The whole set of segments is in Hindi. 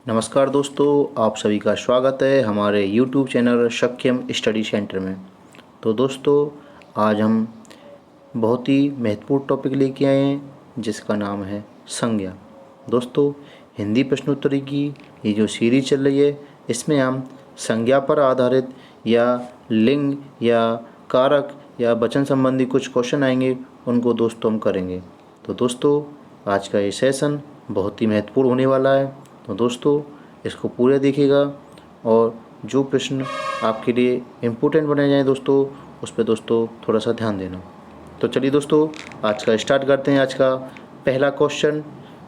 नमस्कार दोस्तों, आप सभी का स्वागत है हमारे YouTube चैनल सक्षम स्टडी सेंटर में। तो दोस्तों, आज हम बहुत ही महत्वपूर्ण टॉपिक लेके आए हैं जिसका नाम है संज्ञा। दोस्तों, हिंदी प्रश्नोत्तरी की ये जो सीरीज चल रही है, इसमें हम संज्ञा पर आधारित या लिंग या कारक या वचन संबंधी कुछ क्वेश्चन आएंगे, उनको दोस्तों हम करेंगे। तो दोस्तों, आज का ये सेशन बहुत ही महत्वपूर्ण होने वाला है। तो दोस्तों, इसको पूरा देखिएगा और जो प्रश्न आपके लिए इम्पोर्टेंट बने जाएँ दोस्तों, उस पर दोस्तों थोड़ा सा ध्यान देना। तो चलिए दोस्तों, आज का स्टार्ट करते हैं। आज का पहला क्वेश्चन,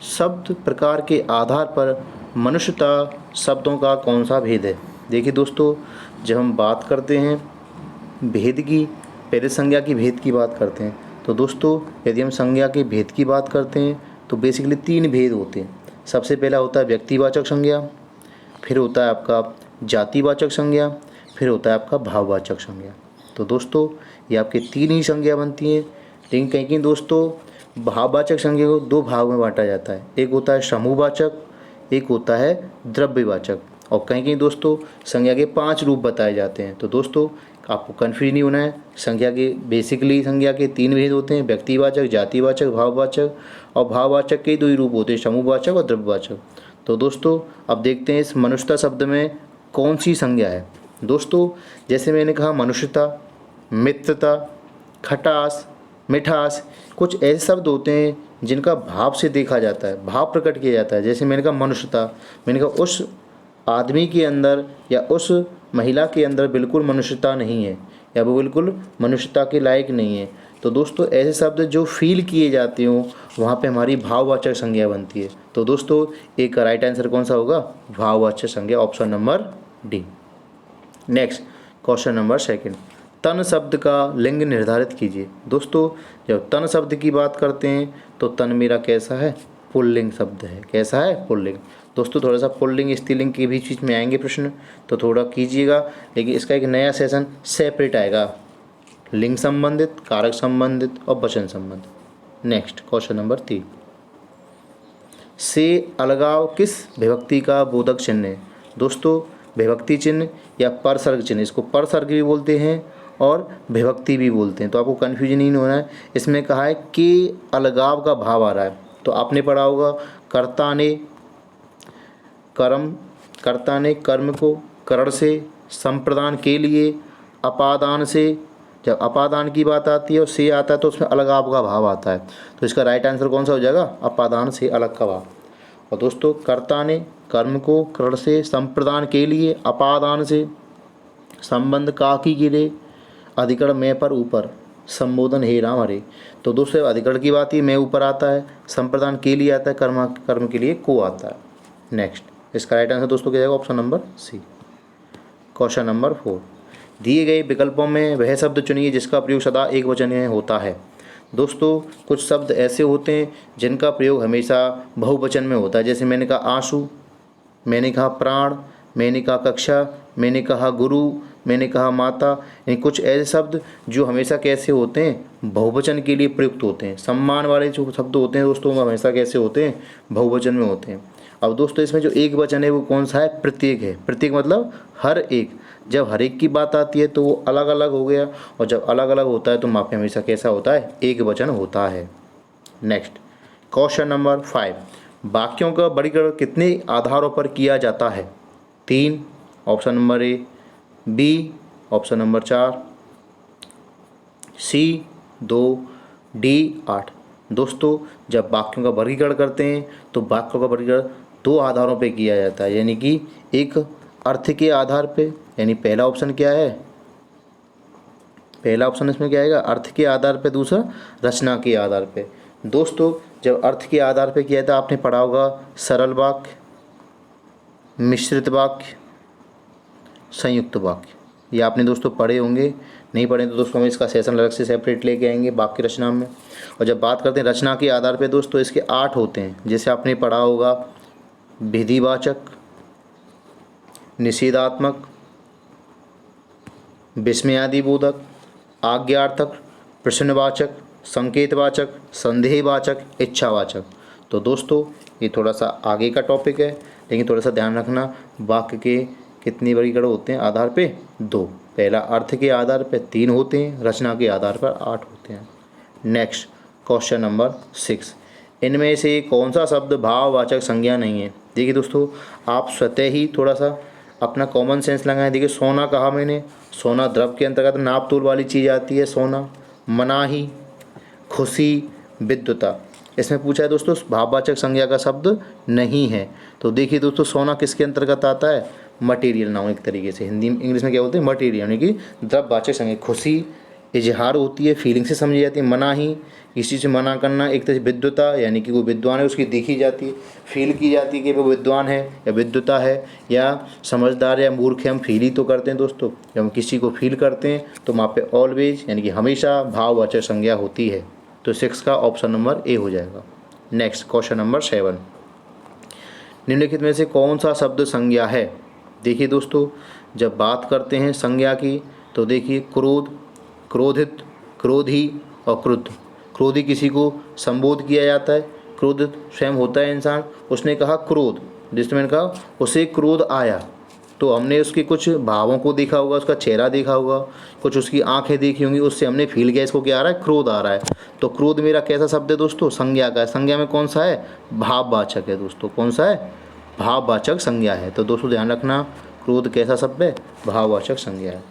शब्द प्रकार के आधार पर मनुष्यता शब्दों का कौन सा भेद है। देखिए दोस्तों, जब हम बात करते हैं भेद की, पहले संज्ञा की भेद की बात करते हैं। तो दोस्तों, यदि हम संज्ञा के भेद की बात करते हैं तो बेसिकली 3 भेद होते हैं। सबसे पहला होता है व्यक्तिवाचक संज्ञा, फिर होता है आपका जातिवाचक संज्ञा, फिर होता है आपका भाववाचक संज्ञा। तो दोस्तों, ये आपके 3 ही संज्ञा बनती हैं। लेकिन कहीं दोस्तों भाववाचक संज्ञा को 2 भाग में बांटा जाता है। एक होता है समूहवाचक, एक होता है द्रव्यवाचक। और कहीं दोस्तों संज्ञा के 5 रूप बताए जाते हैं। तो दोस्तों, आपको कन्फ्यूज नहीं होना है। संज्ञा के बेसिकली संज्ञा के 3 भेद होते हैं, व्यक्तिवाचक, जातिवाचक, भाववाचक। और भाववाचक के 2 ही रूप होते हैं, समूहवाचक और द्रव्यवाचक। तो दोस्तों, अब देखते हैं इस मनुष्यता शब्द में कौन सी संज्ञा है। दोस्तों, जैसे मैंने कहा मनुष्यता, मित्रता, खटास, मिठास, कुछ ऐसे शब्द होते हैं जिनका भाव से देखा जाता है, भाव प्रकट किया जाता है। जैसे मैंने कहा मनुष्यता, मैंने कहा उस आदमी के अंदर या उस महिला के अंदर बिल्कुल मनुष्यता नहीं है या वो बिल्कुल मनुष्यता के लायक नहीं है। तो दोस्तों, ऐसे शब्द जो फील किए जाते हों, वहाँ पे हमारी भाववाचक संज्ञा बनती है। तो दोस्तों, एक राइट आंसर कौन सा होगा? भाववाचक संज्ञा, option number D. Next question number 2, तन शब्द का लिंग निर्धारित कीजिए। दोस्तों, जब तन शब्द की बात करते हैं तो तन मेरा कैसा है? पुल्लिंग शब्द है। कैसा है? पुल्लिंग। दोस्तों, थोड़ा सा पुल्लिंग स्त्रीलिंग के बीच में आएंगे प्रश्न, तो थोड़ा कीजिएगा। लेकिन इसका एक नया सेशन सेपरेट आएगा, लिंग संबंधित, कारक संबंधित और वचन संबंधित। नेक्स्ट क्वेश्चन नंबर 3, से अलगाव किस विभक्ति का बोधक चिन्ह है? दोस्तों, विभक्ति चिन्ह या परसर्ग चिन्ह, इसको परसर्ग भी बोलते हैं और विभक्ति भी बोलते हैं। तो आपको कन्फ्यूजन नहीं होना है। इसमें कहा है कि अलगाव का भाव आ रहा है, तो आपने पढ़ा होगा कर्ता ने कर्म को करण से, संप्रदान के लिए, अपादान से। जब अपादान की बात आती है और से आता है तो उसमें अलगाव का भाव आता है। तो इसका राइट आंसर कौन सा हो जाएगा? अपादान से अलग का भाव। और दोस्तों, कर्ता ने कर्म को करण से, संप्रदान के लिए, अपादान से, संबंध का की गिरे, अधिकरण में पर ऊपर, संबोधन हे राम हरे। तो दोस्तों, अधिकरण की बात ही मैं ऊपर आता है, संप्रदान के लिए आता है, कर्म के लिए को आता है। नेक्स्ट, इसका राइट आंसर दोस्तों क्या जाएगा? Option number C. Question number 4, दिए गए विकल्पों में वह शब्द चुनिए जिसका प्रयोग सदा एक वचन में होता है। दोस्तों, कुछ शब्द ऐसे होते हैं जिनका प्रयोग हमेशा बहुवचन में होता है। जैसे मैंने कहा आंसू, मैंने कहा प्राण, मैंने कहा कक्षा, मैंने कहा गुरु, मैंने कहा माता। यानी कुछ ऐसे शब्द जो हमेशा कैसे होते हैं? बहुवचन के लिए प्रयुक्त होते हैं। सम्मान वाले जो शब्द होते हैं दोस्तों, वो हमेशा कैसे होते हैं? बहुवचन में होते हैं। अब दोस्तों, इसमें जो एक वचन है वो कौन सा है? प्रत्येक है। प्रत्येक मतलब हर एक। जब हर एक की बात आती है तो वो अलग अलग हो गया, और जब अलग अलग होता है तो वहाँ पे हमेशा कैसा होता है? एक वचन होता है। नेक्स्ट क्वेश्चन नंबर 5, वाक्यों का वर्गीकरण कितने आधारों पर किया जाता है? 3, option number A, B, option number 4, C 2, D 8। दोस्तों, जब वाक्यों का वर्गीकरण करते हैं तो वाक्यों का वर्गीकरण 2 आधारों पे किया जाता है। यानी कि एक अर्थ के आधार पे, यानी पहला ऑप्शन क्या है? पहला ऑप्शन इसमें क्या आएगा? अर्थ के आधार पे। दूसरा रचना के आधार पे। दोस्तों, जब अर्थ के आधार पे किया था, आपने पढ़ा होगा सरल वाक्य, मिश्रित वाक्य, संयुक्त वाक्य। ये आपने दोस्तों पढ़े होंगे। नहीं पढ़े तो दोस्तों हम इसका सेशन अलग से सेपरेट लेके आएंगे वाक्य रचना में। और जब बात करते हैं रचना के आधार पे दोस्तों, इसके 8 होते हैं। जैसे आपने पढ़ा होगा विधिवाचक, निषेधात्मक, विस्मयादिबोधक, आज्ञार्थक, प्रश्नवाचक, संकेतवाचक, संदेहवाचक, इच्छावाचक। तो दोस्तों, ये थोड़ा सा आगे का टॉपिक है। लेकिन थोड़ा सा ध्यान रखना, वाक्य के कितने वर्गीकरण होते हैं आधार पे? 2। पहला अर्थ के आधार पे 3 होते हैं, रचना के आधार पर 8 होते हैं। नेक्स्ट क्वेश्चन नंबर 6, इनमें से कौन सा शब्द भाववाचक संज्ञा नहीं है? देखिए दोस्तों, आप स्वतः ही थोड़ा सा अपना कॉमन सेंस लगाएं। देखिए सोना कहा मैंने, सोना द्रव के अंतर्गत नाप तोल वाली चीज़ आती है सोना। मनाही, खुशी, विद्युता, इसमें पूछा है दोस्तों भाववाचक संज्ञा का शब्द नहीं है। तो देखिए दोस्तों, सोना किसके अंतर्गत आता है? मटेरियल नाउन, एक तरीके से हिंदी में इंग्लिश में क्या बोलते हैं? मटेरियल, यानी कि द्रव्यवाचक संज्ञा। खुशी इजहार होती है, फीलिंग से समझी जाती है। मनाही, किसी से मना करना, एक तरह से विद्वता, यानी कि वो विद्वान है उसकी देखी जाती है, फील की जाती है कि वो विद्वान है या विद्वता है या समझदार या मूर्ख है, हम फील ही तो करते हैं दोस्तों। जब हम किसी को फील करते हैं तो वहाँ पे ऑलवेज यानी कि हमेशा भाववाचक संज्ञा होती है। तो 6 का ऑप्शन नंबर ए हो जाएगा। नेक्स्ट क्वेश्चन नंबर 7, निम्नलिखित में से कौन सा शब्द संज्ञा है? देखिए दोस्तों, जब बात करते हैं संज्ञा की तो देखिए क्रोध, क्रोधित, क्रोधी और क्रुद्ध। क्रोधी किसी को संबोध किया जाता है, क्रोधित स्वयं होता है इंसान। उसने कहा क्रोध, जिसमें मैंने कहा उसे क्रोध आया, तो हमने उसके कुछ भावों को देखा होगा, उसका चेहरा देखा होगा, कुछ उसकी आंखें देखी होंगी, उससे हमने फील किया इसको क्या आ रहा है? क्रोध आ रहा है। तो क्रोध मेरा कैसा शब्द है दोस्तों? संज्ञा का है। संज्ञा में कौन सा है? भाववाचक है दोस्तों। कौन सा है? भाववाचक संज्ञा है। तो दोस्तों ध्यान रखना, क्रोध कैसा शब्द है? भाववाचक संज्ञा है।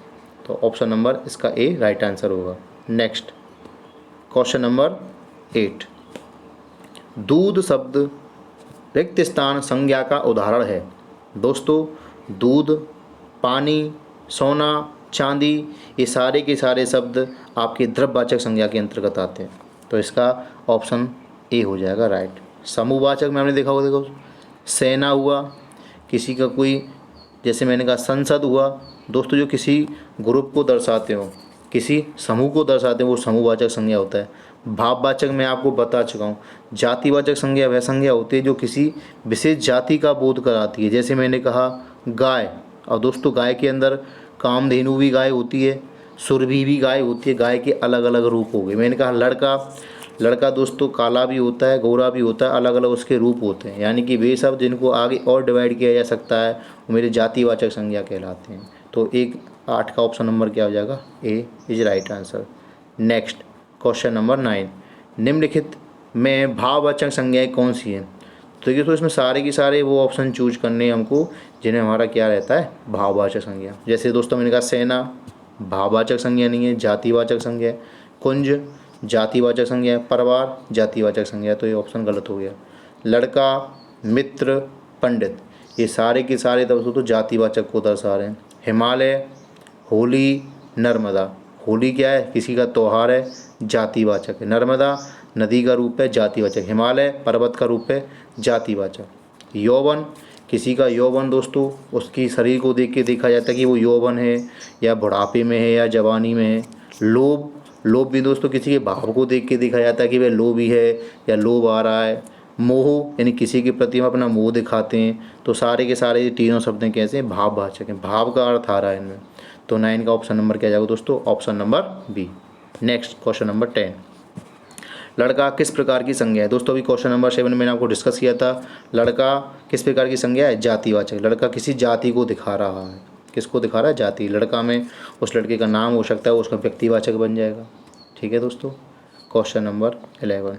तो ऑप्शन नंबर इसका ए राइट आंसर होगा। नेक्स्ट क्वेश्चन नंबर 8, दूध शब्द रिक्त स्थान संज्ञा का उदाहरण है। दोस्तों दूध, पानी, सोना, चांदी, ये सारे के सारे शब्द आपके द्रव्यवाचक संज्ञा के अंतर्गत आते हैं। तो इसका ऑप्शन ए हो जाएगा राइट। समूहवाचक में हमने देखा होगा, देखो सेना हुआ, किसी का कोई, जैसे मैंने कहा संसद हुआ दोस्तों, जो किसी ग्रुप को दर्शाते हो, किसी समूह को दर्शाते हैं, वो समूहवाचक संज्ञा होता है। भाववाचक मैं आपको बता चुका हूँ। जातिवाचक संज्ञा वह संज्ञा होती है जो किसी विशेष जाति का बोध कराती है। जैसे मैंने कहा गाय, और दोस्तों गाय के अंदर कामधेनु भी गाय होती है, सुरभि भी गाय होती है। गाय के अलग अलग रूप हो गए। मैंने कहा लड़का, लड़का दोस्तों काला भी होता है, गोरा भी होता है, अलग अलग उसके रूप होते हैं। यानी कि वे सब जिनको आगे और डिवाइड किया जा सकता है वो मेरे जातिवाचक संज्ञा कहलाते हैं। तो 8 का ऑप्शन नंबर क्या हो जाएगा? A is right answer. Next question number 9, निम्नलिखित में भाववाचक संज्ञाएँ कौन सी हैं? तो देखिए, तो इसमें सारे के सारे वो ऑप्शन चूज करने हमको जिन्हें हमारा क्या रहता है? भाववाचक संज्ञा। जैसे दोस्तों मैंने कहा सेना भाववाचक संज्ञा नहीं है, जातिवाचक संज्ञा है। कुंज जातिवाचक संज्ञा है। परिवार जातिवाचक संज्ञा है, तो ये ऑप्शन गलत हो गया। लड़का, मित्र, पंडित, ये सारे के सारे दोस्तों तो जातिवाचक को दर्शा रहे हैं। हिमालय, होली, नर्मदा, होली क्या है? किसी का त्यौहार है, जातिवाचक है। नर्मदा नदी का रूप है, जातिवाचक। हिमालय पर्वत का रूप है, जातिवाचक। यौवन, किसी का यौवन दोस्तों उसकी शरीर को देख के देखा जाता है कि वो यौवन है या बुढ़ापे में है या जवानी में है। लोभ, लोभ भी दोस्तों किसी के भाव को देख के देखा जाता है कि वह लोभी है या लोभ आ रहा है। मोह, यानी किसी के प्रति हम अपना मोह दिखाते हैं। तो सारे के सारे ये तीनों शब्द कैसे हैं? भाववाचक हैं, भाव का अर्थ आ रहा है इनमें। तो 9 का ऑप्शन नंबर क्या जाएगा दोस्तों? Option number B. Next question number 10, लड़का किस प्रकार की संज्ञा है? दोस्तों अभी क्वेश्चन नंबर 7 मैंने आपको डिस्कस किया था। लड़का किस प्रकार की संज्ञा है? जातिवाचक। लड़का किसी जाति को दिखा रहा है। किसको दिखा रहा है? जाति। लड़का में उस लड़के का नाम हो सकता है, उसका व्यक्तिवाचक बन जाएगा। ठीक है दोस्तों। क्वेश्चन नंबर 11,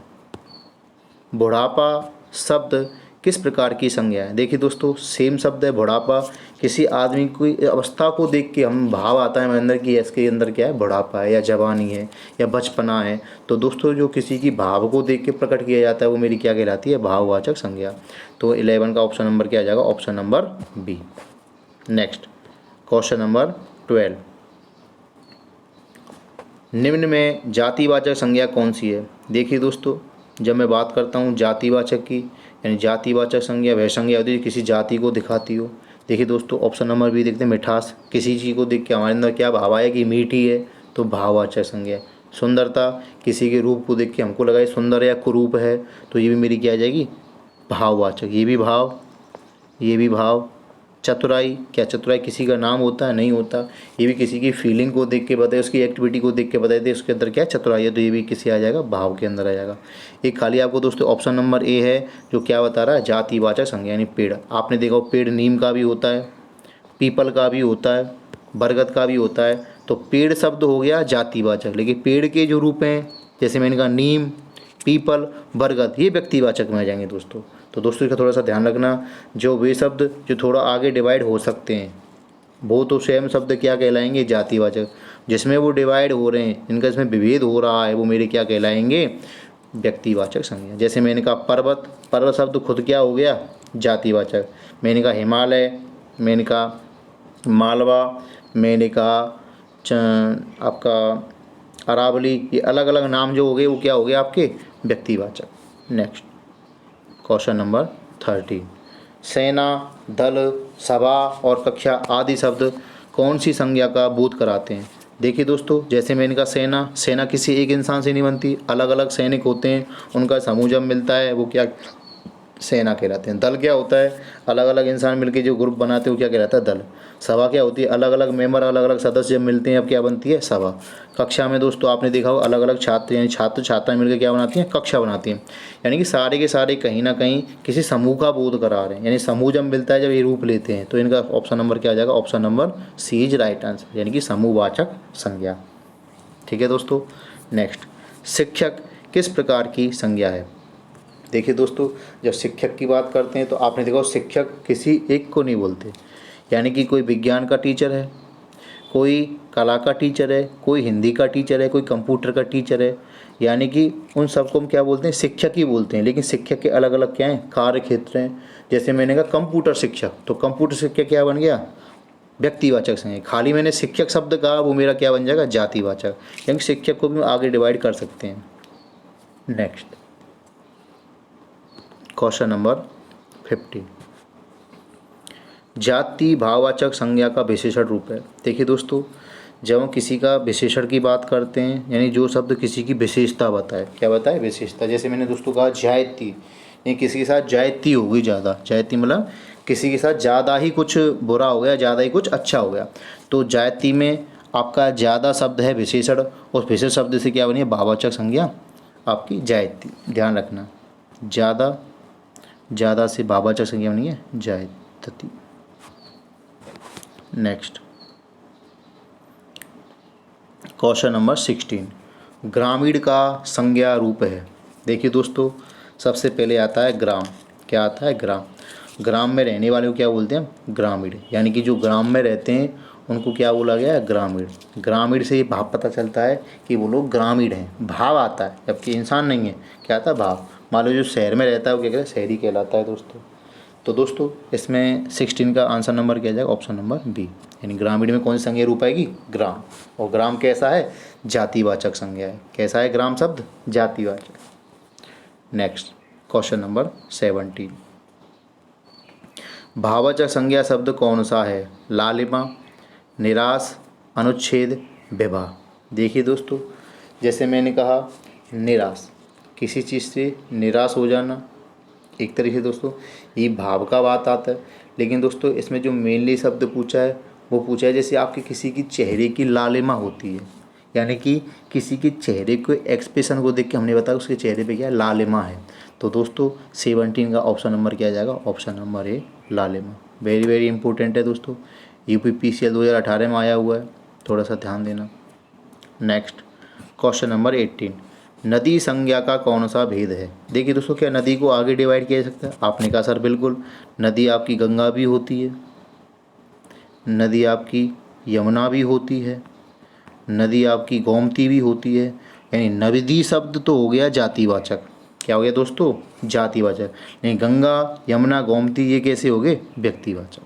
बुढ़ापा शब्द किस प्रकार की संज्ञा है? देखिए दोस्तों सेम शब्द है बुढ़ापा। किसी आदमी की अवस्था को देख के हम भाव आता है हमारे अंदर कि इसके अंदर क्या है? बुढ़ापा है या जवानी है या बचपना है। तो दोस्तों जो किसी की भाव को देख के प्रकट किया जाता है वो मेरी क्या कहलाती है? भाववाचक संज्ञा। तो 11 का ऑप्शन नंबर क्या आ जाएगा? Option number B. Next question number 12, निम्न में जातिवाचक संज्ञा कौन सी है? देखिए दोस्तों जब मैं बात करता हूँ जातिवाचक की, यानी जातिवाचक संज्ञा वह संज्ञा होती है किसी जाति को दिखाती हो। देखिए दोस्तों ऑप्शन नंबर बी देखते हैं, मिठास, किसी चीज़ को देख के हमारे अंदर क्या भाव आया कि मीठी है, तो भाववाचक संज्ञा। सुंदरता, किसी के रूप को देख के हमको लगा ये सुंदर या कुरूप है, तो ये भी मेरी क्या आ जाएगी? भाववाचक। ये भी भाव, ये भी भाव। चतुराई, क्या चतुराई किसी का नाम होता है? नहीं होता। ये भी किसी की फीलिंग को देख के बताए, उसकी एक्टिविटी को देख के बताए थे उसके अंदर क्या चतुराई है, तो ये भी किसी आ जाएगा, भाव के अंदर आ जाएगा। एक खाली आपको दोस्तों ऑप्शन नंबर ए है जो क्या बता रहा है, जातिवाचक संज्ञा यानी पेड़। आपने देखा पेड़ नीम का भी होता है, पीपल का भी होता है, बरगद का भी होता है। तो पेड़ शब्द हो गया जातिवाचक, लेकिन पेड़ के जो रूप हैं जैसे मैंने कहा नीम, पीपल, बरगद, ये व्यक्तिवाचक में आ जाएंगे दोस्तों। तो दोस्तों इसका थोड़ा सा ध्यान रखना, जो वे शब्द जो थोड़ा आगे डिवाइड हो सकते हैं वो तो सेम शब्द क्या कहलाएंगे, जातिवाचक। जिसमें वो डिवाइड हो रहे हैं, इनका इसमें विभेद हो रहा है, वो मेरे क्या कहलाएंगे, व्यक्तिवाचक संज्ञा। जैसे मैंने कहा पर्वत, पर्वत शब्द खुद क्या हो गया, जातिवाचक। मैंने कहा हिमालय, मैंने कहा मालवा, मैंने कहा आपका अरावली, ये अलग अलग नाम जो हो गए वो क्या हो गए आपके, व्यक्तिवाचक। नेक्स्ट क्वेश्चन नंबर 13, सेना, दल, सभा और कक्षा आदि शब्द कौन सी संज्ञा का बोध कराते हैं? देखिए दोस्तों, जैसे मैंने कहा सेना, सेना किसी एक इंसान से नहीं बनती, अलग अलग सैनिक होते हैं, उनका समूह जब मिलता है वो क्या, सेना कहलाते हैं। दल क्या होता है, अलग अलग इंसान मिलकर जो ग्रुप बनाते हैं वो क्या कहलाता है, दल। सभा क्या होती है, अलग अलग मेंबर, अलग अलग सदस्य जब मिलते हैं अब क्या बनती है, सभा। कक्षा में दोस्तों आपने देखा हो अलग अलग छात्र यानी छात्र छात्राएं मिलकर क्या बनाती हैं, कक्षा बनाती हैं। यानी कि सारे के सारे कहीं ना कहीं किसी समूह का बोध करा रहे हैं, यानी समूह जब मिलता है, जब ये रूप लेते हैं, तो इनका ऑप्शन नंबर क्या आ जाएगा, option number C is right answer, यानी कि समूहवाचक संज्ञा। ठीक है दोस्तों। नेक्स्ट, शिक्षक किस प्रकार की संज्ञा है? देखिए दोस्तों, जब शिक्षक की बात करते हैं तो आपने देखा शिक्षक किसी एक को नहीं बोलते, यानी कि कोई विज्ञान का टीचर है, कोई कला का टीचर है, कोई हिंदी का टीचर है, कोई कंप्यूटर का टीचर है, यानी कि उन सबको हम क्या बोलते हैं, शिक्षक ही बोलते हैं। लेकिन शिक्षक के अलग अलग क्या हैं, कार्य क्षेत्र हैं। जैसे मैंने कहा कंप्यूटर शिक्षक, तो कंप्यूटर शिक्षक क्या बन गया, व्यक्तिवाचक संज्ञा। खाली मैंने शिक्षक शब्द कहा, वो मेरा क्या बन जाएगा, जातिवाचक, यानी शिक्षक को भी आगे डिवाइड कर सकते हैं। नेक्स्ट क्वेश्चन नंबर 15, जाति भाववाचक संज्ञा का विशेषण रूप है। देखिए दोस्तों, जब हम किसी का विशेषण की बात करते हैं, यानी जो शब्द किसी की विशेषता बताए, क्या बताए, विशेषता। जैसे मैंने दोस्तों कहा जायती, यानी किसी के साथ जायती हो गई ज़्यादा, जायती मतलब किसी के साथ ज़्यादा ही कुछ बुरा हो गया, ज़्यादा ही कुछ अच्छा हो गया। तो जायती में आपका ज़्यादा शब्द है विशेषण, उस विशेष शब्द से क्या बनी है, भाववाचक संज्ञा आपकी जायती। ध्यान रखना, ज़्यादा से भाववाचक संज्ञा बनी है जायती। नेक्स्ट क्वेश्चन नंबर 16, ग्रामीण का संज्ञा रूप है। देखिए दोस्तों, सबसे पहले आता है ग्राम। क्या आता है, ग्राम। ग्राम में रहने वाले को क्या बोलते हैं, ग्रामीण, यानी कि जो ग्राम में रहते हैं उनको क्या बोला गया है, ग्रामीण। ग्रामीण से ये भाव पता चलता है कि वो लोग ग्रामीण हैं, भाव आता है, जबकि इंसान नहीं है, क्या आता है, भाव। मान लो जो शहर में रहता है वो क्या कहता है, शहरी कहलाता है दोस्तों। तो दोस्तों इसमें 16 का आंसर नंबर क्या जाएगा, ऑप्शन नंबर बी, यानी ग्रामीण में कौन सी संज्ञा रूप आएगी, ग्राम। और ग्राम कैसा है, जातिवाचक संज्ञा है। कैसा है ग्राम शब्द, जातिवाचक। नेक्स्ट क्वेश्चन नंबर 17, भाववाचक संज्ञा शब्द कौन सा है, लालिमा, निराश, अनुच्छेद, विवाह। देखिए दोस्तों, जैसे मैंने कहा निराश, किसी चीज़ से निराश हो जाना, एक तरीके से दोस्तों ये भाव का बात आता है। लेकिन दोस्तों इसमें जो मेनली शब्द पूछा है वो पूछा है जैसे आपके किसी की चेहरे की लालिमा होती है, यानी कि किसी के चेहरे को एक्सप्रेशन को देख के हमने बताया उसके चेहरे पे क्या है, लालिमा है। तो दोस्तों 17 का ऑप्शन नंबर क्या जाएगा, ऑप्शन नंबर ए, लालिमा। वेरी वेरी इंपॉर्टेंट है दोस्तों, UPPCL 2018 में आया हुआ है, थोड़ा सा ध्यान देना। नेक्स्ट क्वेश्चन नंबर 18, नदी संज्ञा का कौन सा भेद है? देखिए दोस्तों, क्या नदी को आगे डिवाइड किया जा सकता है? आपने कहा सर बिल्कुल, नदी आपकी गंगा भी होती है, नदी आपकी यमुना भी होती है, नदी आपकी गोमती भी होती है, यानी नदी शब्द तो हो गया जातिवाचक। क्या हो गया दोस्तों, जातिवाचक। नहीं, गंगा, यमुना, गोमती ये कैसे हो गए, व्यक्तिवाचक।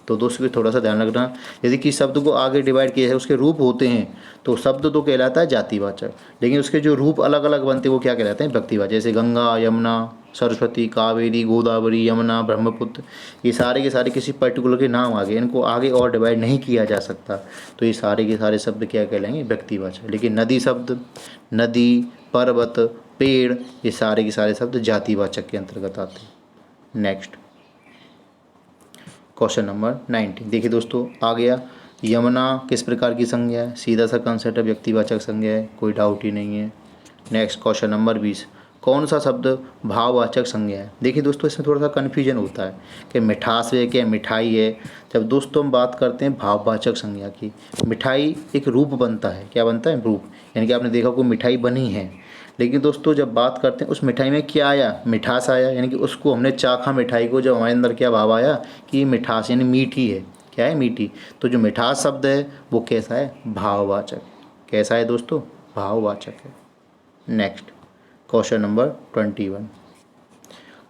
तो दोस्तों भी थोड़ा सा ध्यान रखना, यदि किसी शब्द को आगे डिवाइड किया है उसके रूप होते हैं तो शब्द तो कहलाता है जातिवाचक, लेकिन उसके जो रूप अलग अलग बनते हैं वो क्या कहलाते हैं, व्यक्तिवाचक। जैसे गंगा, यमुना, सरस्वती, कावेरी, गोदावरी, यमुना, ब्रह्मपुत्र, ये सारे के सारे किसी पर्टिकुलर के नाम आगे, इनको आगे और डिवाइड नहीं किया जा सकता। तो ये सारे के सारे शब्द क्या कहलाएंगे, व्यक्तिवाचक। लेकिन नदी शब्द, नदी, पर्वत, पेड़, ये सारे के सारे शब्द जातिवाचक के अंतर्गत आते हैं। नेक्स्ट क्वेश्चन नंबर 19 देखिए दोस्तों आ गया। यमुना किस प्रकार की संज्ञा है? सीधा सा कंसेप्ट है, व्यक्तिवाचक संज्ञा है, कोई डाउट ही नहीं है। नेक्स्ट क्वेश्चन नंबर 20 कौन सा शब्द भाववाचक संज्ञा है? देखिए दोस्तों इसमें थोड़ा सा कन्फ्यूजन होता है कि मिठास है क्या मिठाई है। जब दोस्तों हम बात करते हैं भाववाचक संज्ञा की, मिठाई एक रूप बनता है, क्या बनता है? रूप। यानी कि आपने देखा कोई मिठाई बनी है, लेकिन दोस्तों जब बात करते हैं उस मिठाई में क्या आया? मिठास आया। यानी कि उसको हमने चाखा मिठाई को, जब हमारे अंदर क्या भाव आया कि ये मिठास यानी मीठी है। क्या है? मीठी। तो जो मिठास शब्द है वो कैसा है? भाववाचक। कैसा है दोस्तों? भाववाचक है। नेक्स्ट क्वेश्चन नंबर 21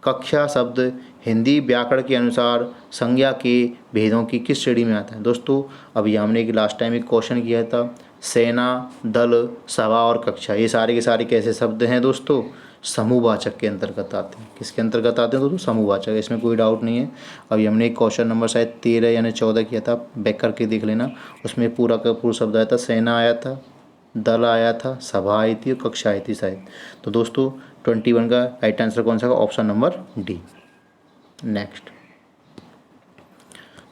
कक्षा शब्द हिंदी व्याकरण के अनुसार संज्ञा के भेदों की किस श्रेणी में आता है? दोस्तों अभी हमने एक लास्ट टाइम एक क्वेश्चन किया था, सेना, दल, सभा और कक्षा, ये सारे के सारे कैसे शब्द हैं दोस्तों? समूहवाचक के अंतर्गत आते हैं। किसके अंतर्गत आते हैं दोस्तों? समूहवाचक। इसमें कोई डाउट नहीं है। अभी हमने एक क्वेश्चन नंबर शायद 13 यानी 14 किया था, बैक करके देख लेना, उसमें पूरा का पूरा शब्द आया था, सेना आया था, दल आया था, सभा आई थी और कक्षा आई थी शायद। तो दोस्तों 21 का राइट आंसर कौन सा होगा? Option number D. Next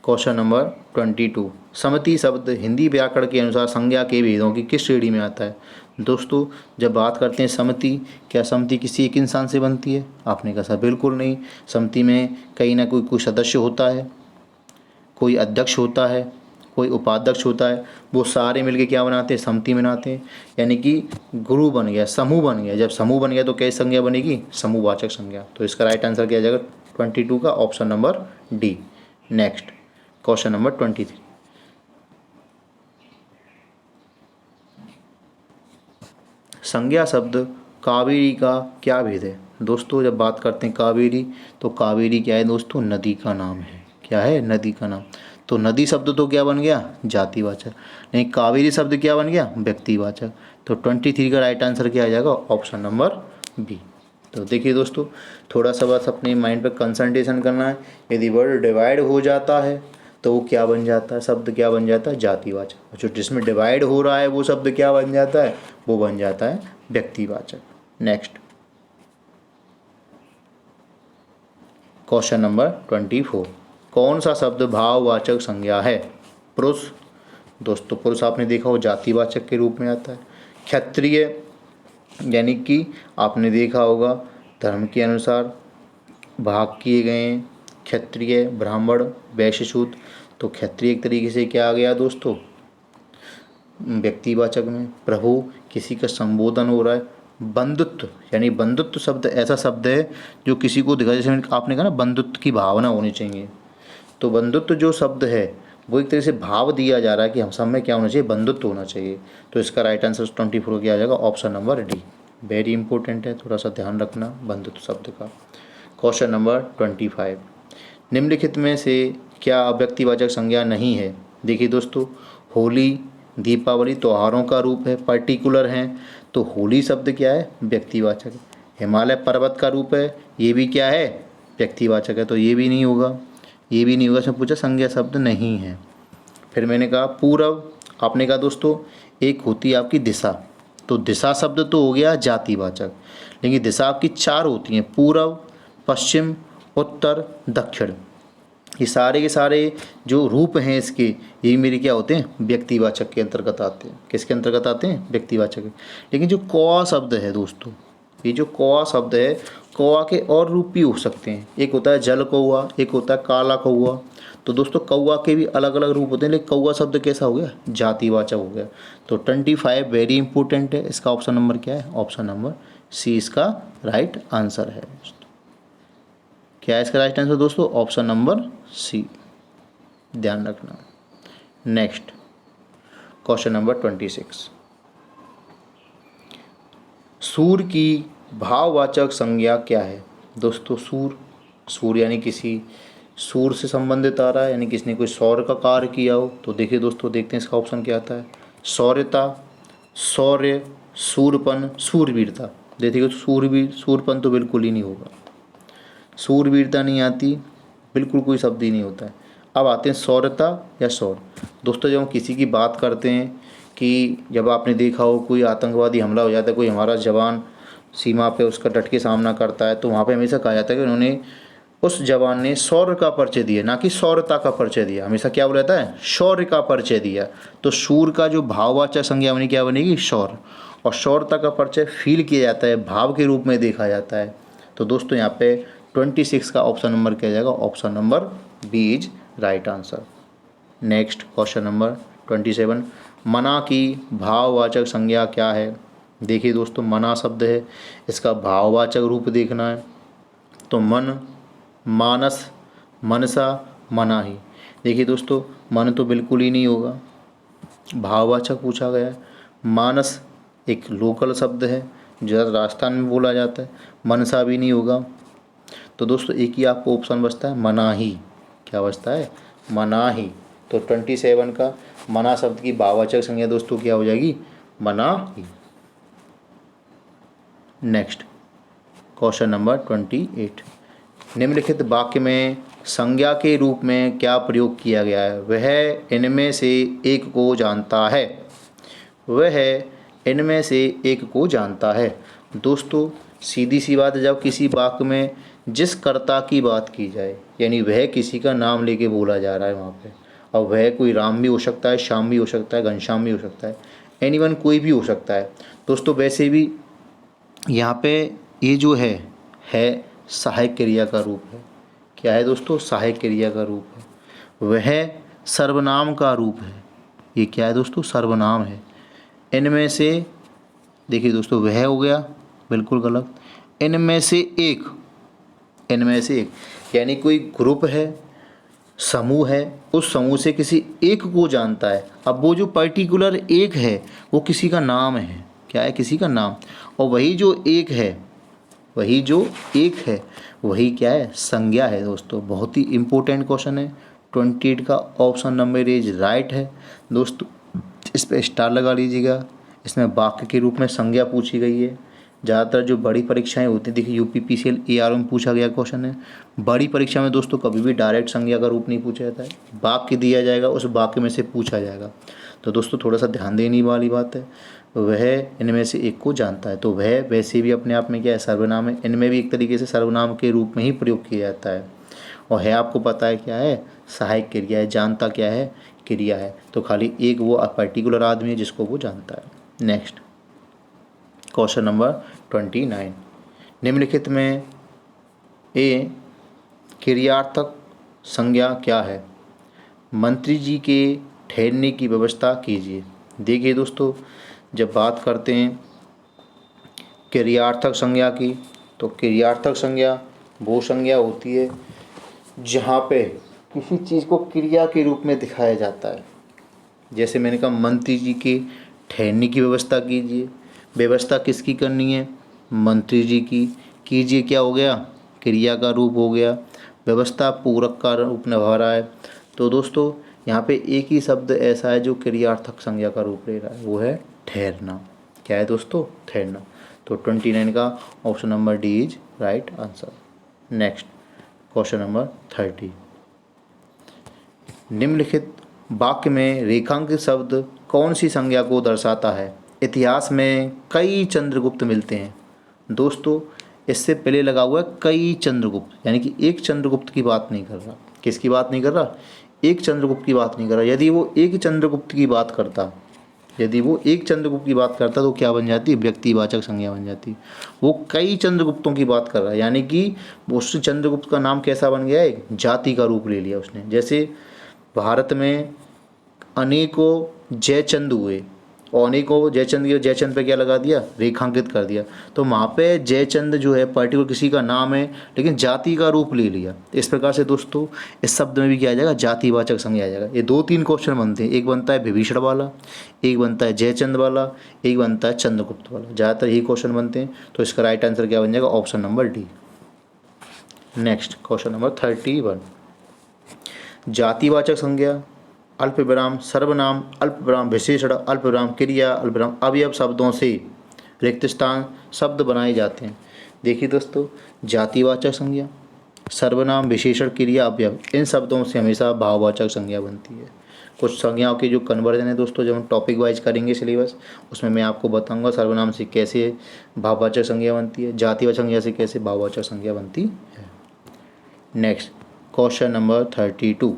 question number 22 समति शब्द हिंदी व्याकरण के अनुसार संज्ञा के भेदों की किस श्रेणी में आता है? दोस्तों जब बात करते हैं समति, क्या समति किसी एक इंसान से बनती है? आपने कहा सर बिल्कुल नहीं। समति में कहीं ना कोई सदस्य होता है, कोई अध्यक्ष होता है, कोई उपाध्यक्ष होता है, वो सारे मिलके क्या बनाते हैं? समति बनाते हैं। यानी कि गुरु बन गया, समूह बन गया। जब समूह बन गया तो कैसी संज्ञा बनेगी? समूहवाचक संज्ञा। तो इसका राइट आंसर क्या आ जाएगा? 22 का option number D. Next question number 23 संज्ञा शब्द कावेरी का क्या भेद है? दोस्तों जब बात करते हैं कावेरी, तो कावेरी क्या है दोस्तों? नदी का नाम है। क्या है? नदी का नाम। तो नदी शब्द तो क्या बन गया? जातिवाचक। नहीं, कावेरी शब्द क्या बन गया? व्यक्तिवाचक। तो 23 का राइट आंसर क्या आ जाएगा? Option number B. तो देखिए दोस्तों थोड़ा सा बस अपने माइंड पर कंसंट्रेशन करना है। यदि वर्ड डिवाइड हो जाता है तो वो क्या बन जाता है? शब्द क्या बन जाता है? जातिवाचक। जो जिसमें डिवाइड हो रहा है वो शब्द क्या बन जाता है? वो बन जाता है व्यक्तिवाचक। नेक्स्ट क्वेश्चन नंबर 24 कौन सा शब्द भाववाचक संज्ञा है? पुरुष। दोस्तों पुरुष आपने देखा हो जातिवाचक के रूप में आता है। क्षत्रिय यानी कि आपने देखा होगा धर्म के अनुसार भाग किए गए हैं, क्षत्रिय, ब्राह्मण, वैश्य, शूद्र। तो क्षत्रिय एक तरीके से क्या आ गया दोस्तों? व्यक्तिवाचक में। प्रभु किसी का संबोधन हो रहा है। बंधुत्व यानी बंधुत्व शब्द ऐसा शब्द है जो किसी को दिखा, जैसे आपने कहा ना बंधुत्व की भावना होनी चाहिए। तो बंधुत्व जो शब्द है वो एक तरह से भाव दिया जा रहा है कि हम सब में क्या होना चाहिए? बंधुत्व होना चाहिए। तो इसका राइट आंसर 24 क्या आ जाएगा? Option number D. Very important है, थोड़ा सा ध्यान रखना बंधुत्व शब्द का। क्वेश्चन नंबर 25 निम्नलिखित में से क्या अव्यक्तिवाचक संज्ञा नहीं है? देखिए दोस्तों होली, दीपावली त्योहारों का रूप है, पर्टिकुलर हैं। तो होली शब्द क्या है? व्यक्तिवाचक है। हिमालय पर्वत का रूप है, ये भी क्या है? व्यक्तिवाचक है। तो ये भी नहीं होगा, ये भी नहीं होगा। इसमें पूछा संज्ञा शब्द नहीं है। फिर मैंने कहा पूर्व, आपने कहा दोस्तों एक होती है आपकी दिशा, तो दिशा शब्द तो हो गया जातिवाचक, लेकिन दिशा आपकी 4 होती हैं, पूर्व, पश्चिम, उत्तर, दक्षिण। ये सारे के सारे जो रूप हैं इसके, ये मेरे क्या होते हैं? व्यक्तिवाचक के अंतर्गत आते हैं। किसके अंतर्गत आते हैं? व्यक्तिवाचक। लेकिन जो कौवा शब्द है दोस्तों, ये जो कौवा शब्द है, कौवा के और रूप भी हो सकते हैं। एक होता है जल कौवा, एक होता है काला कौवा। तो दोस्तों कौवा के भी अलग अलग रूप होते हैं, लेकिन कौवा शब्द कैसा हो गया? जातिवाचक हो गया। तो 25 वेरी इंपॉर्टेंट है। इसका ऑप्शन नंबर क्या है? ऑप्शन नंबर सी इसका राइट आंसर है। क्या है इसका राइट आंसर दोस्तों? ऑप्शन नंबर सी, ध्यान रखना। नेक्स्ट क्वेश्चन नंबर 26 सूर की भाववाचक संज्ञा क्या है? दोस्तों सूर, सूर यानी किसी सूर से संबंधित आ रहा है, यानी किसने कोई सौर का कार्य किया हो। तो देखिए दोस्तों देखते हैं इसका ऑप्शन क्या आता है। शौर्यता, शौर्य, सूरपन, सूरवीरता। देखिए सूरवीर, सूरपन तो बिल्कुल ही नहीं होगा, सूरवीरता नहीं आती, बिल्कुल कोई शब्द ही नहीं होता है। अब आते हैं शौर्यता या शौर। दोस्तों जब हम किसी की बात करते हैं कि जब आपने देखा हो कोई आतंकवादी हमला हो जाता है, कोई हमारा जवान सीमा पे उसका डट के सामना करता है, तो वहाँ पे हमेशा कहा जाता है कि उन्होंने उस जवान ने शौर्य का परिचय दिया, ना कि शौर्यता का परिचय दिया। हमेशा क्या बोला जाता है, शौर्य का परिचय दिया। तो शूर का जो भाववाचक संज्ञा बनी क्या बनेगी, शौर्य। और शौर्यता का परिचय फील किया जाता है, भाव के रूप में देखा जाता है। तो दोस्तों यहाँ पे 26 का ऑप्शन नंबर क्या जाएगा, option number B is right answer. Next question number 27, मना की भाववाचक संज्ञा क्या है। देखिए दोस्तों, मना शब्द है, इसका भाववाचक रूप देखना है। तो मन, मानस, मनसा, मनाही। देखिए दोस्तों, मन तो बिल्कुल ही नहीं होगा, भाववाचक पूछा गया है। मानस एक लोकल शब्द है, जो राजस्थान में बोला जाता है। मनसा भी नहीं होगा। तो दोस्तों एक ही आपको ऑप्शन बचता है, मनाही। क्या बचता है, मनाही। तो 27 का मना शब्द की भाववाचक संज्ञा दोस्तों क्या हो जाएगी, मनाही। नेक्स्ट क्वेश्चन नंबर 28, निम्नलिखित वाक्य में संज्ञा के रूप में क्या प्रयोग किया गया है। वह इनमें से एक को जानता है। वह इनमें से एक को जानता है। दोस्तों सीधी सी बात है, जब किसी वाक्य में जिस कर्ता की बात की जाए, यानी वह किसी का नाम लेके बोला जा रहा है वहाँ पे, और वह कोई राम भी हो सकता है, श्याम भी हो सकता है, घनश्याम भी हो सकता है, एनीवन कोई भी हो सकता है। दोस्तों वैसे भी यहाँ पे ये जो है सहायक क्रिया का रूप है। क्या है दोस्तों, सहायक क्रिया का रूप है। वह सर्वनाम का रूप है। ये क्या है दोस्तों, सर्वनाम है। इनमें से, देखिए दोस्तों वह हो गया, बिल्कुल गलत। इनमें से एक, इनमें से एक यानी कोई ग्रुप है, समूह है, उस समूह से किसी एक को जानता है। अब वो जो पर्टिकुलर एक है वो किसी का नाम है। क्या है, किसी का नाम। और वही जो एक है, वही जो एक है वही क्या है, संज्ञा है। दोस्तों बहुत ही इम्पोर्टेंट क्वेश्चन है। 28 का ऑप्शन नंबर इज राइट है। दोस्तों इस पर स्टार लगा लीजिएगा। इसमें वाक्य के रूप में संज्ञा पूछी गई है। ज़्यादातर जो बड़ी परीक्षाएं होती हैं, देखिए यूपीपीसीएल एआरओ में पूछा गया क्वेश्चन है। बड़ी परीक्षा में दोस्तों कभी भी डायरेक्ट संज्ञा का रूप नहीं पूछा जाता है, वाक्य दिया जाएगा, उस वाक्य में से पूछा जाएगा। तो दोस्तों थोड़ा सा ध्यान देने वाली बात है। वह इनमें से एक को जानता है, तो वह वैसे भी अपने आप में क्या है, सर्वनाम है। इनमें भी एक तरीके से सर्वनाम के रूप में ही प्रयोग किया जाता है। और है आपको पता है क्या है, सहायक क्रिया है। जानता क्या है, क्रिया है। तो खाली एक वो पर्टिकुलर आदमी है जिसको वो जानता है। नेक्स्ट क्वेश्चन नंबर 29, निम्नलिखित में ए क्रियार्थक संज्ञा क्या है। मंत्री जी के ठहरने की व्यवस्था कीजिए। देखिए दोस्तों, जब बात करते हैं क्रियार्थक संज्ञा की, तो क्रियार्थक संज्ञा वो संज्ञा होती है जहाँ पे किसी चीज़ को क्रिया के रूप में दिखाया जाता है। जैसे मैंने कहा, मंत्री जी के ठहरने की व्यवस्था कीजिए। व्यवस्था किसकी करनी है, मंत्री जी की। कीजिए क्या हो गया, क्रिया का रूप हो गया। व्यवस्था पूरक का रूप निभा रहा है। तो दोस्तों यहाँ पे एक ही शब्द ऐसा है जो क्रियार्थक संज्ञा का रूप ले रहा है, वो है ठहरना। क्या है दोस्तों, ठहरना। तो 29 का option number D is right answer. Next question number 30, निम्नलिखित वाक्य में रेखांकित शब्द कौन सी संज्ञा को दर्शाता है। इतिहास में कई चंद्रगुप्त मिलते हैं। दोस्तों इससे पहले लगा हुआ है कई चंद्रगुप्त, यानी कि एक चंद्रगुप्त की बात नहीं कर रहा। किसकी बात नहीं कर रहा, एक चंद्रगुप्त की बात नहीं कर रहा। यदि वो एक चंद्रगुप्त की बात करता, यदि वो एक चंद्रगुप्त की बात करता तो क्या बन जाती, व्यक्तिवाचक संज्ञा बन जाती। वो कई चंद्रगुप्तों की बात कर रहा है, यानी कि उस चंद्रगुप्त का नाम कैसा बन गया है, एक जाति का रूप ले लिया उसने। जैसे भारत में अनेकों जयचंद हुए, और अनेकों जयचंद पे क्या लगा दिया, रेखांकित कर दिया। तो वहाँ पे जयचंद जो है पर्टिकुलर किसी का नाम है, लेकिन जाति का रूप ले लिया। इस प्रकार से दोस्तों इस शब्द में भी क्या आ जाएगा, जातिवाचक संज्ञा आ जाएगा। ये 2-3 क्वेश्चन बनते हैं, एक बनता है विभीषण वाला, एक बनता है जयचंद वाला, एक बनता है चंद्रगुप्त वाला। ज़्यादातर यही क्वेश्चन बनते हैं। तो इसका राइट आंसर क्या बन जाएगा, option number D. Next question number 31, जातिवाचक संज्ञा अल्प विराम सर्वनाम अल्प विराम विशेषण अल्प विराम क्रिया अल्प विराम अवयव शब्दों से रिक्त स्थान शब्द बनाए जाते हैं। देखिए दोस्तों, जातिवाचक संज्ञा, सर्वनाम, विशेषण, क्रिया, अवयव, इन शब्दों से हमेशा भाववाचक संज्ञा बनती है। कुछ संज्ञाओं के जो कन्वर्जन है दोस्तों, जब हम टॉपिक वाइज करेंगे सिलेबस, उसमें मैं आपको बताऊंगा सर्वनाम से कैसे भाववाचक संज्ञा बनती है, जातिवाचक संज्ञा से कैसे भाववाचक संज्ञा बनती है। नेक्स्ट क्वेश्चन नंबर 32,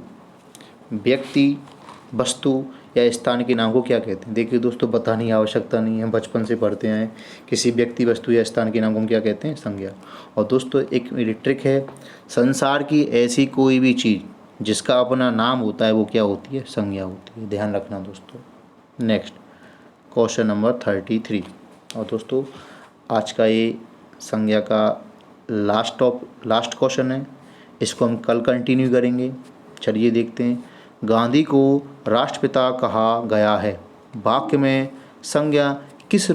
व्यक्ति, वस्तु या स्थान के नाम को क्या कहते हैं? देखिए दोस्तों, बताने की आवश्यकता नहीं है, बचपन से पढ़ते हैं। किसी व्यक्ति, वस्तु या स्थान के नाम को हम क्या कहते हैं? संज्ञा। और दोस्तों एक मेरी ट्रिक है, संसार की ऐसी कोई भी चीज़ जिसका अपना नाम होता है वो क्या होती है? संज्ञा होती है। ध्यान रखना दोस्तों। नेक्स्ट क्वेश्चन नंबर 33, और दोस्तों आज का ये संज्ञा का लास्ट क्वेश्चन है, इसको हम कल कंटिन्यू करेंगे। चलिए देखते हैं। गांधी को राष्ट्रपिता कहा गया है, वाक्य में संज्ञा किस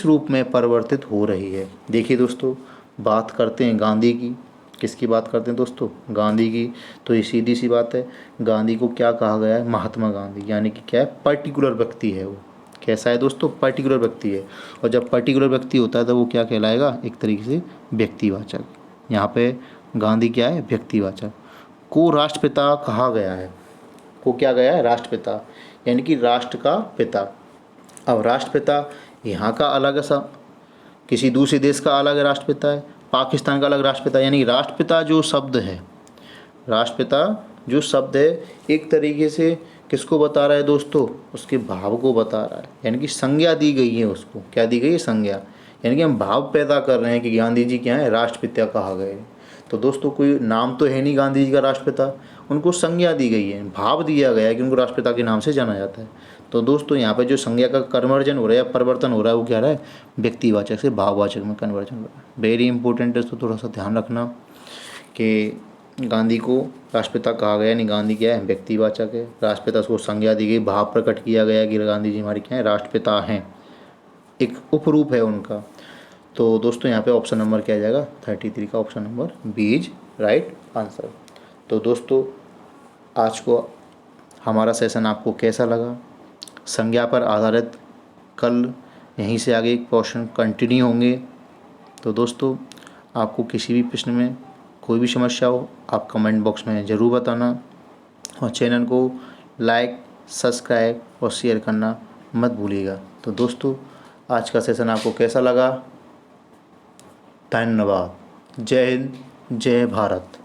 रूप में परिवर्तित हो रही है? देखिए दोस्तों, बात करते हैं गांधी की। किसकी बात करते हैं दोस्तों? गांधी की। तो ये सीधी सी बात है, गांधी को क्या कहा गया है? महात्मा गांधी, यानी कि क्या है? पर्टिकुलर व्यक्ति है वो। कैसा है दोस्तों? पर्टिकुलर व्यक्ति है। और जब पर्टिकुलर व्यक्ति होता है तो वो क्या कहलाएगा? एक तरीके से व्यक्तिवाचक। यहाँ पे गांधी क्या है? व्यक्तिवाचक। को राष्ट्रपिता कहा गया है, को क्या गया है? राष्ट्रपिता, यानी कि राष्ट्र का पिता। अब राष्ट्रपिता यहाँ का अलग है, किसी दूसरे देश का अलग राष्ट्रपिता है, पाकिस्तान का अलग राष्ट्रपिता। यानी राष्ट्रपिता जो शब्द है, राष्ट्रपिता जो शब्द है एक तरीके से किसको बता रहा है दोस्तों? उसके भाव को बता रहा है, यानी कि संज्ञा दी गई है उसको। क्या दी गई है? संज्ञा। यानी कि हम भाव पैदा कर रहे हैं कि गांधी जी क्या है? राष्ट्रपिता कहा गए। तो दोस्तों कोई नाम तो है नहीं गांधी जी का राष्ट्रपिता, उनको संज्ञा दी गई है, भाव दिया गया है कि उनको राष्ट्रपिता के नाम से जाना जाता है। तो दोस्तों यहाँ पे जो संज्ञा का कन्वर्जन हो रहा है या परिवर्तन हो रहा है वो क्या रहा है? व्यक्तिवाचक से भाववाचक में कन्वर्जन हो रहा है। वेरी इंपॉर्टेंट है, तो थोड़ा सा ध्यान रखना कि गांधी को राष्ट्रपिता कहा गया, यानी गांधी क्या है? व्यक्तिवाचक है। राष्ट्रपिता उसको संज्ञा दी गई, भाव प्रकट किया गया कि गांधी जी हमारे क्या है? राष्ट्रपिता हैं, एक उपरूप है उनका। तो दोस्तों यहाँ पे ऑप्शन नंबर क्या आ जाएगा? 33 का option number B is right answer. तो दोस्तों आज को हमारा सेशन आपको कैसा लगा? संज्ञा पर आधारित कल यहीं से आगे क्वेश्चन कंटिन्यू होंगे। तो दोस्तों आपको किसी भी प्रश्न में कोई भी समस्या हो आप कमेंट बॉक्स में ज़रूर बताना, और चैनल को लाइक, सब्सक्राइब और शेयर करना मत भूलिएगा। तो दोस्तों आज का सेशन आपको कैसा लगा? धन्यवाद। जय हिंद, जय भारत।